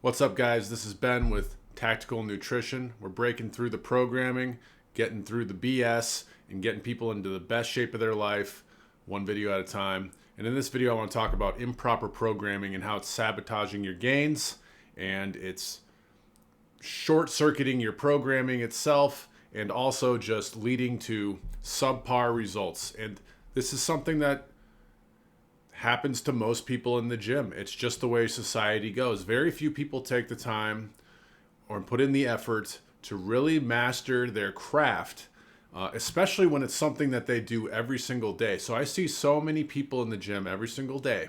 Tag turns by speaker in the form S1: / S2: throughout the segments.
S1: What's up, guys? This is Ben with Tactical Nutrition. We're breaking through the programming, getting through the BS, and getting people into the best shape of their life, one video at a time. And in this video, I want to talk about improper programming and how it's sabotaging your gains, and it's short-circuiting your programming itself, and also just leading to subpar results. And this is something that happens to most people in the gym. It's just the way society goes. Very few people take the time or put in the effort to really master their craft, especially when it's something that they do every single day. So I see so many people in the gym every single day.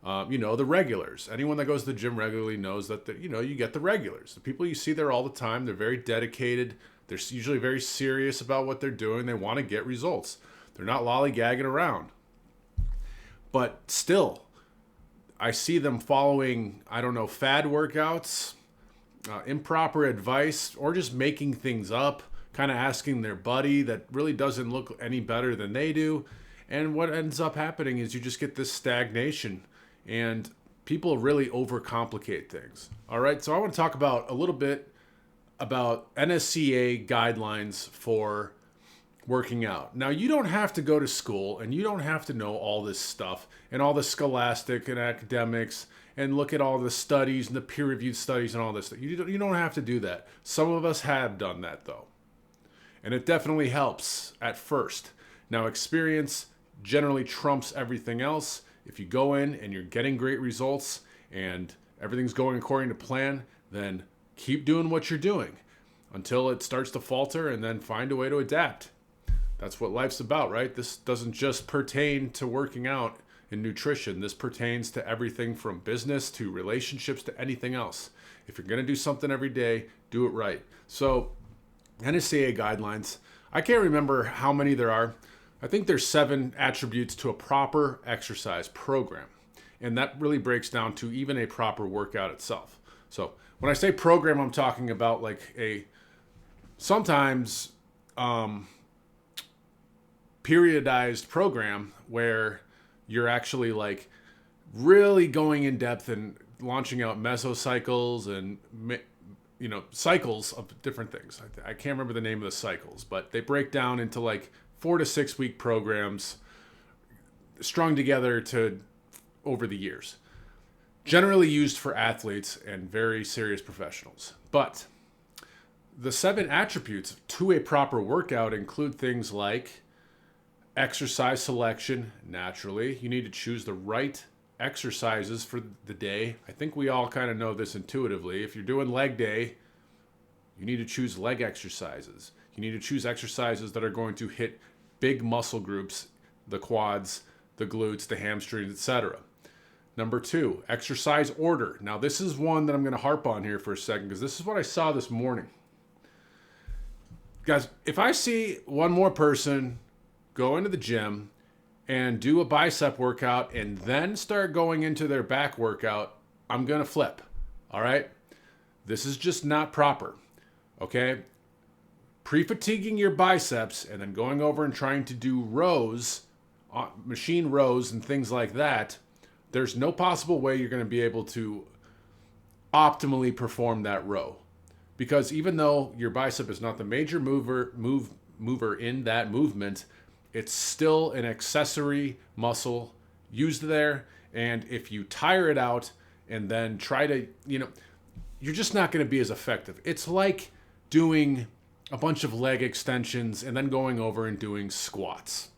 S1: The regulars. Anyone that goes to the gym regularly knows that, you get the regulars. The people you see there all the time, they're very dedicated. They're usually very serious about what they're doing. They want to get results. They're not lollygagging around. But still, I see them following, fad workouts, improper advice, or just making things up, kind of asking their buddy that really doesn't look any better than they do. And what ends up happening is you just get this stagnation, and people really overcomplicate things. All right, so I want to talk about a little bit about NSCA guidelines for working out. Now, you don't have to go to school and you don't have to know all this stuff and all the scholastic and academics and look at all the studies and the peer-reviewed studies and all this stuff. You don't have to do that. Some of us have done that, though. And it definitely helps at first. Now, experience generally trumps everything else. If you go in and you're getting great results and everything's going according to plan, then keep doing what you're doing until it starts to falter, and then find a way to adapt. That's what life's about, right? This doesn't just pertain to working out and nutrition. This pertains to everything from business to relationships to anything else. If you're going to do something every day, do it right. So, NSCA guidelines, I can't remember how many there are. I think there's 7 attributes to a proper exercise program. And that really breaks down to even a proper workout itself. So, when I say program, I'm talking about like sometimes periodized program where you're actually like really going in depth and launching out mesocycles and cycles of different things. I can't remember the name of the cycles, but they break down into like 4 to 6 week programs strung together over the years. Generally used for athletes and very serious professionals. But the 7 attributes to a proper workout include things like exercise selection. Naturally, you need to choose the right exercises for the day. I think we all kind of know this intuitively. If you're doing leg day, you need to choose leg exercises. You need to choose exercises that are going to hit big muscle groups, the quads, the glutes, the hamstrings, etc. Number 2, exercise order. Now, this is one that I'm going to harp on here for a second because this is what I saw this morning. Guys, if I see one more person go into the gym and do a bicep workout and then start going into their back workout, I'm going to flip. All right? This is just not proper. Okay? Prefatiguing your biceps and then going over and trying to do rows, machine rows and things like that, there's no possible way you're going to be able to optimally perform that row. Because even though your bicep is not the major mover in that movement, it's still an accessory muscle used there. And if you tire it out and then try to, you're just not going to be as effective. It's like doing a bunch of leg extensions and then going over and doing squats.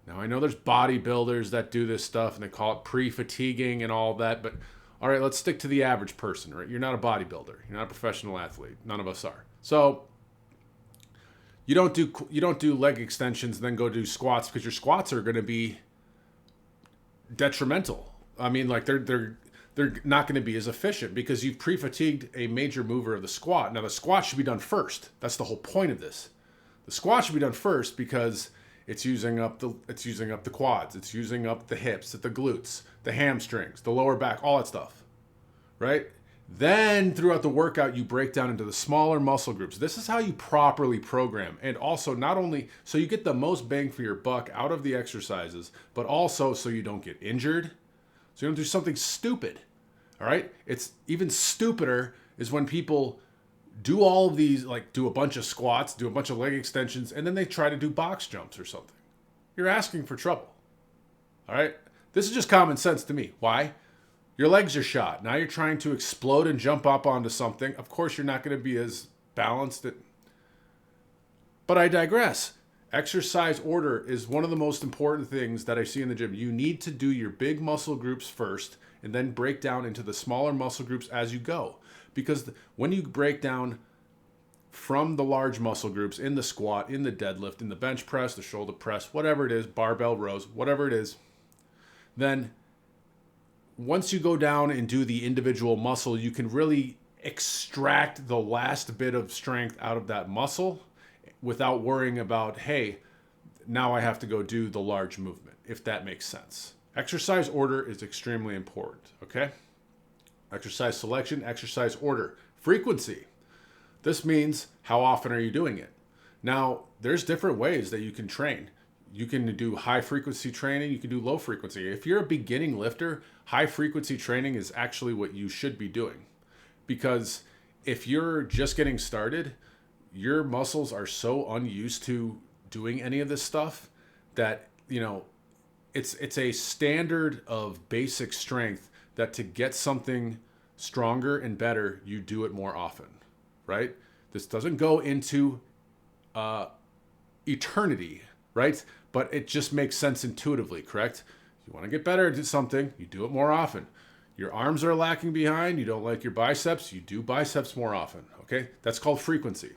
S1: Now, I know there's bodybuilders that do this stuff and they call it pre-fatiguing and all that, but all right, let's stick to the average person, right? You're not a bodybuilder. You're not a professional athlete. None of us are. So you don't do leg extensions and then go do squats because your squats are going to be detrimental. I mean, like they're not going to be as efficient because you've pre-fatigued a major mover of the squat. Now, the squat should be done first. That's the whole point of this. The squat should be done first because it's using up the quads, it's using up the hips, the glutes, the hamstrings, the lower back, all that stuff, right? Then throughout the workout, you break down into the smaller muscle groups. This is how you properly program. And also not only so you get the most bang for your buck out of the exercises, but also so you don't get injured, so you don't do something stupid. All right. It's even stupider is when people do all of these, like do a bunch of squats, do a bunch of leg extensions, and then they try to do box jumps or something. You're asking for trouble. All right. This is just common sense to me. Why? Your legs are shot. Now you're trying to explode and jump up onto something. Of course, you're not going to be as balanced. But I digress. Exercise order is one of the most important things that I see in the gym. You need to do your big muscle groups first and then break down into the smaller muscle groups as you go. Because when you break down from the large muscle groups in the squat, in the deadlift, in the bench press, the shoulder press, whatever it is, barbell rows, whatever it is, then once you go down and do the individual muscle, you can really extract the last bit of strength out of that muscle without worrying about, hey, now I have to go do the large movement, if that makes sense. Exercise order is extremely important, okay? Exercise selection, exercise order. Frequency. This means how often are you doing it? Now, there's different ways that you can train. You can do high frequency training, you can do low frequency. If you're a beginning lifter, high frequency training is actually what you should be doing. Because if you're just getting started, your muscles are so unused to doing any of this stuff that, it's a standard of basic strength that to get something stronger and better, you do it more often, right? This doesn't go into eternity, right? But it just makes sense intuitively, correct? You want to get better at something, you do it more often. Your arms are lacking behind, you don't like your biceps, you do biceps more often, okay? That's called frequency.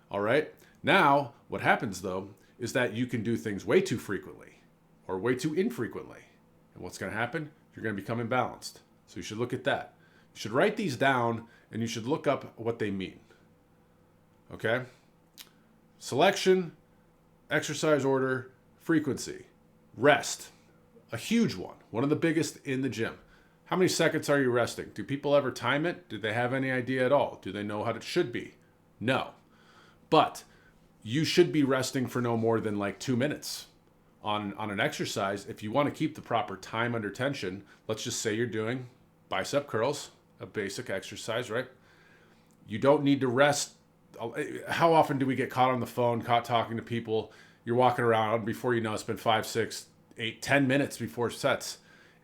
S1: All right? Now, what happens though, is that you can do things way too frequently or way too infrequently. And what's going to happen? You're going to become imbalanced. So you should look at that. You should write these down and you should look up what they mean. Okay? Selection, exercise order, frequency, rest, a huge one of the biggest in the gym. How many seconds are you resting? Do people ever time it? Do they have any idea at all? Do they know how it should be? No. But you should be resting for no more than like 2 minutes on an exercise. If you want to keep the proper time under tension, let's just say you're doing bicep curls, a basic exercise, right? You don't need to rest. How often do we get caught on the phone, caught talking to people? You're walking around, before you know, it's been 5, 6, 8, 10 minutes before sets.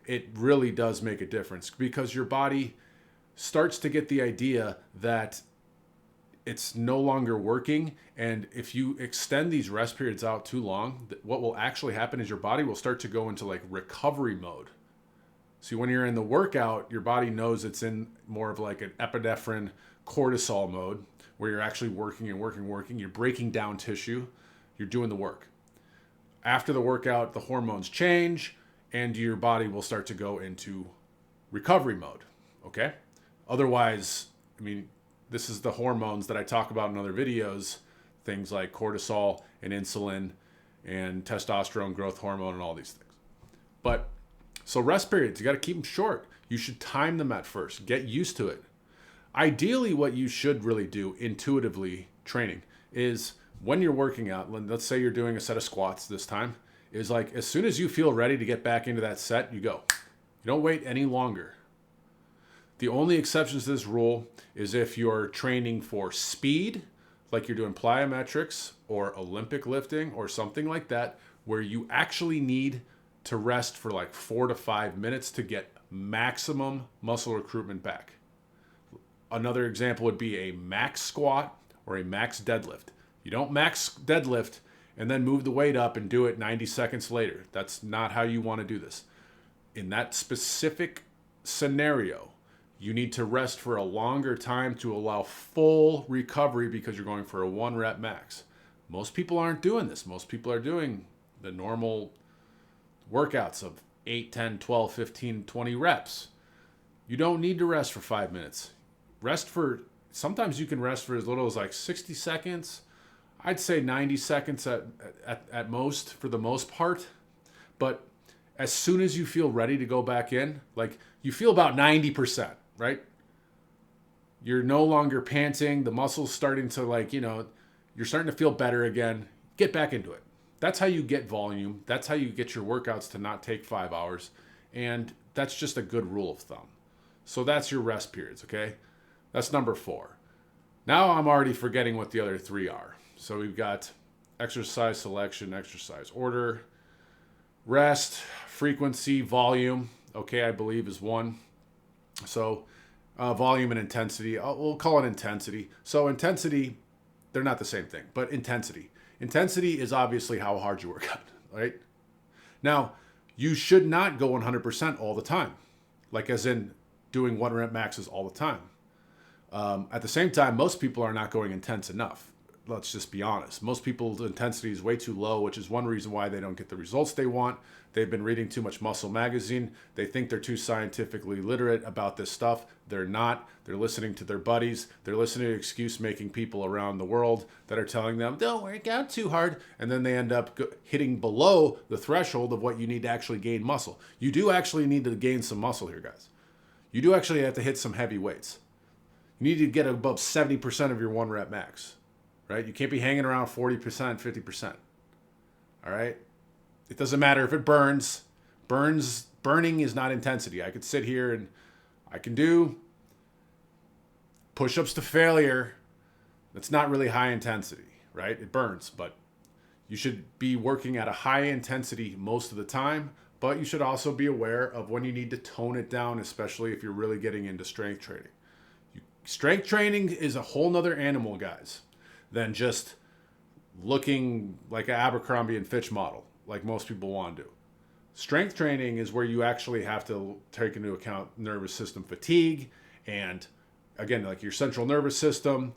S1: It really does make a difference because your body starts to get the idea that it's no longer working. And if you extend these rest periods out too long, what will actually happen is your body will start to go into like recovery mode. See, when you're in the workout, your body knows it's in more of like an epinephrine cortisol mode where you're actually working and working. You're breaking down tissue. You're doing the work. After the workout, the hormones change and your body will start to go into recovery mode. Okay? Otherwise, this is the hormones that I talk about in other videos, things like cortisol and insulin and testosterone growth hormone and all these things. But so rest periods, you got to keep them short. You should time them at first. Get used to it. Ideally, what you should really do intuitively training is when you're working out, let's say you're doing a set of squats this time, is like as soon as you feel ready to get back into that set, you go. You don't wait any longer. The only exceptions to this rule is if you're training for speed, like you're doing plyometrics or Olympic lifting or something like that, where you actually need to rest for like 4 to 5 minutes to get maximum muscle recruitment back. Another example would be a max squat or a max deadlift. You don't max deadlift and then move the weight up and do it 90 seconds later. That's not how you want to do this. In that specific scenario, you need to rest for a longer time to allow full recovery because you're going for a 1 rep max. Most people aren't doing this. Most people are doing the normal workouts of 8, 10, 12, 15, 20 reps. You don't need to rest for 5 minutes. Sometimes you can rest for as little as like 60 seconds. I'd say 90 seconds at most for the most part. But as soon as you feel ready to go back in, like you feel about 90%, right? You're no longer panting. The muscle's starting to you're starting to feel better again. Get back into it. That's how you get volume. That's how you get your workouts to not take 5 hours. And that's just a good rule of thumb. So that's your rest periods, okay? That's number 4. Now I'm already forgetting what the other 3 are. So we've got exercise selection, exercise order, rest, frequency, volume, okay, I believe is 1. So volume and intensity, we'll call it intensity. So intensity, they're not the same thing, but intensity. Intensity is obviously how hard you work out, right? Now, you should not go 100% all the time, like as in doing 1 rep maxes all the time. At the same time, most people are not going intense enough. Let's just be honest. Most people's intensity is way too low, which is one reason why they don't get the results they want. They've been reading too much Muscle magazine. They think they're too scientifically literate about this stuff. They're not. They're listening to their buddies. They're listening to excuse-making people around the world that are telling them, don't work out too hard. And then they end up hitting below the threshold of what you need to actually gain muscle. You do actually need to gain some muscle here, guys. You do actually have to hit some heavy weights. You need to get above 70% of your 1 rep max, right? You can't be hanging around 40%, 50%, all right? It doesn't matter if it burns. Burning is not intensity. I could sit here and I can do push-ups to failure. That's not really high intensity, right? It burns, but you should be working at a high intensity most of the time, but you should also be aware of when you need to tone it down, especially if you're really getting into strength training. Strength training is a whole nother animal, guys, than just looking like an Abercrombie and Fitch model, like most people want to do. Strength training is where you actually have to take into account nervous system fatigue and, again, like your central nervous system,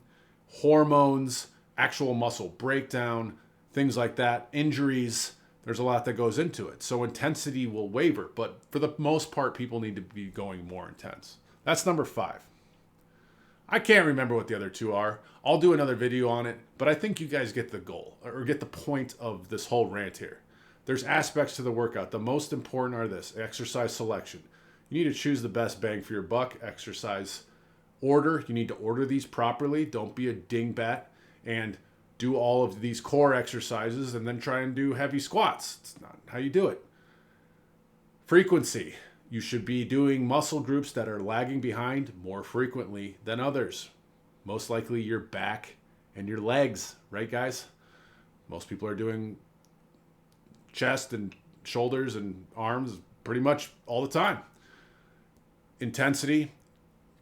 S1: hormones, actual muscle breakdown, things like that, injuries. There's a lot that goes into it. So intensity will waver, but for the most part, people need to be going more intense. That's number 5. I can't remember what the other 2 are. I'll do another video on it, but I think you guys get the goal or get the point of this whole rant here. There's aspects to the workout. The most important are this: exercise selection. You need to choose the best bang for your buck. Exercise order. You need to order these properly. Don't be a dingbat and do all of these core exercises and then try and do heavy squats. It's not how you do it. Frequency. You should be doing muscle groups that are lagging behind more frequently than others. Most likely your back and your legs, right, guys? Most people are doing chest and shoulders and arms pretty much all the time. Intensity,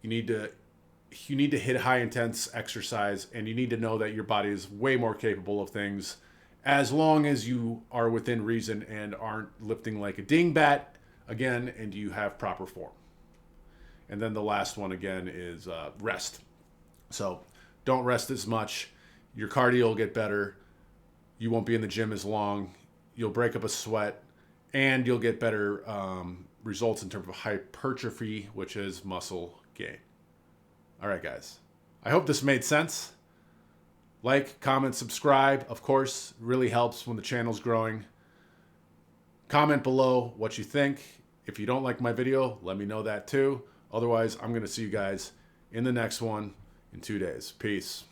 S1: you need to hit high intense exercise, and you need to know that your body is way more capable of things as long as you are within reason and aren't lifting like a dingbat, again, and you have proper form. And then the last one, again, is rest. So don't rest as much. Your cardio will get better. You won't be in the gym as long. You'll break up a sweat, and you'll get better results in terms of hypertrophy, which is muscle gain. All right, guys. I hope this made sense. Like, comment, subscribe. Of course, it really helps when the channel's growing. Comment below what you think. If you don't like my video, let me know that too. Otherwise, I'm going to see you guys in the next one in 2 days. Peace.